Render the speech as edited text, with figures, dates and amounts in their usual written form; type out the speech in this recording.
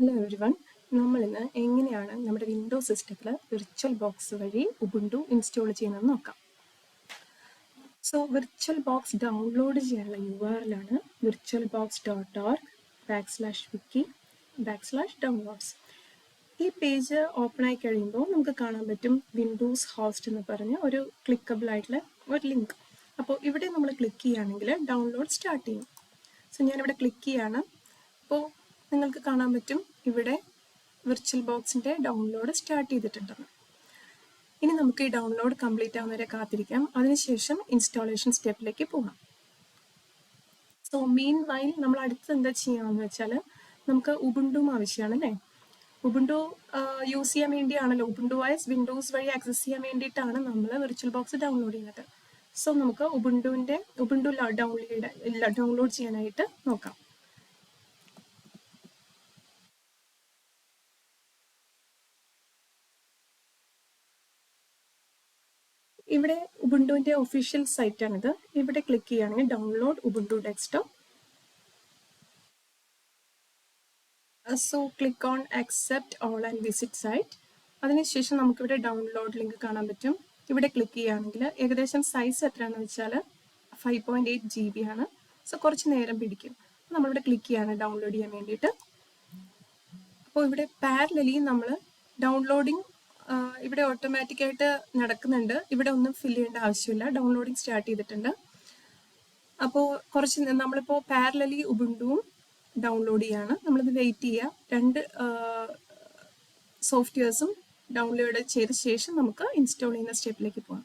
Hello everyone, നമ്മളിന്ന് എങ്ങനെയാണ് നമ്മുടെ വിൻഡോസ് സിസ്റ്റത്തിൽ വിർച്വൽ ബോക്സ് വഴി ഉബുണ്ടു ഇൻസ്റ്റാൾ ചെയ്യുന്നത് നോക്കാം. സോ വിർച്വൽ ബോക്സ് ഡൗൺലോഡ് ചെയ്യാനുള്ള URL ആണ് virtualbox.org/wiki/downloads. ഈ പേജ് ഓപ്പൺ ആയി കഴിയുമ്പോൾ നമുക്ക് കാണാൻ പറ്റും വിൻഡോസ് ഹോസ്റ്റ് എന്ന് പറഞ്ഞ ഒരു ക്ലിക്കബിൾ ആയിട്ടുള്ള ഒരു ലിങ്ക്. അപ്പോൾ ഇവിടെ നമ്മൾ ക്ലിക്ക് ചെയ്യുകയാണെങ്കിൽ ഡൗൺലോഡ് സ്റ്റാർട്ട് ചെയ്യും. സോ ഞാനിവിടെ ക്ലിക്ക് ചെയ്യാണ്. അപ്പോൾ നിങ്ങൾക്ക് കാണാൻ പറ്റും ഇവിടെ വിർച്വൽ ബോക്സിൻ്റെ ഡൗൺലോഡ് സ്റ്റാർട്ട് ചെയ്തിട്ടുണ്ടെന്ന്. ഇനി നമുക്ക് ഈ ഡൗൺലോഡ് കംപ്ലീറ്റ് ആവുന്നവരെ കാത്തിരിക്കാം. അതിനുശേഷം ഇൻസ്റ്റാളേഷൻ സ്റ്റെപ്പിലേക്ക് പോകാം. സോ മീൻ വൈൽ നമ്മൾ അടുത്ത് എന്താ ചെയ്യാമെന്ന് വെച്ചാൽ നമുക്ക് ഉബുണ്ടും ആവശ്യമാണ് അല്ലേ. ഉബുണ്ടു യൂസ് ചെയ്യാൻ വേണ്ടിയാണല്ലോ, ഉബുണ്ടു വൈസ് വിൻഡോസ് വഴി ആക്സസ് ചെയ്യാൻ വേണ്ടിയിട്ടാണ് നമ്മൾ വിർച്വൽ ബോക്സ് ഡൗൺലോഡ് ചെയ്യുന്നത്. സോ നമുക്ക് ഉബുണ്ടു ഡൗൺലോഡ് ചെയ്യാനായിട്ട് നോക്കാം. ഇവിടെ ഉബുണ്ടുവിൻ്റെ ഒഫീഷ്യൽ സൈറ്റാണിത്. ഇവിടെ ക്ലിക്ക് ചെയ്യുകയാണെങ്കിൽ download Ubuntu desktop. So click on accept all and visit site. അതിനുശേഷം നമുക്കിവിടെ ഡൗൺലോഡ് ലിങ്ക് കാണാൻ പറ്റും. ഇവിടെ ക്ലിക്ക് ചെയ്യുകയാണെങ്കിൽ ഏകദേശം സൈസ് എത്രയാണെന്ന് വെച്ചാൽ 5.8 GB ആണ്. സോ കുറച്ച് നേരം പിടിക്കും. നമ്മളിവിടെ ക്ലിക്ക് ചെയ്യാണ് ഡൗൺലോഡ് ചെയ്യാൻ വേണ്ടിയിട്ട്. അപ്പോൾ ഇവിടെ പാരലലി നമ്മൾ ഡൗൺലോഡിങ് ഇവിടെ ഓട്ടോമാറ്റിക്കായിട്ട് നടക്കുന്നുണ്ട്. ഇവിടെ ഒന്നും ഫില്ല് ചെയ്യേണ്ട ആവശ്യമില്ല. ഡൗൺലോഡിങ് സ്റ്റാർട്ട് ചെയ്തിട്ടുണ്ട്. അപ്പോൾ നമ്മളിപ്പോൾ പാരലലി ഉബുണ്ടുവും ഡൗൺലോഡ് ചെയ്യാണ്. നമ്മളിത് വെയിറ്റ് ചെയ്യുക. രണ്ട് സോഫ്റ്റ്വെയർസും ഡൗൺലോഡ് ചെയ്ത ശേഷം നമുക്ക് ഇൻസ്റ്റാൾ ചെയ്യുന്ന സ്റ്റെപ്പിലേക്ക് പോകാം.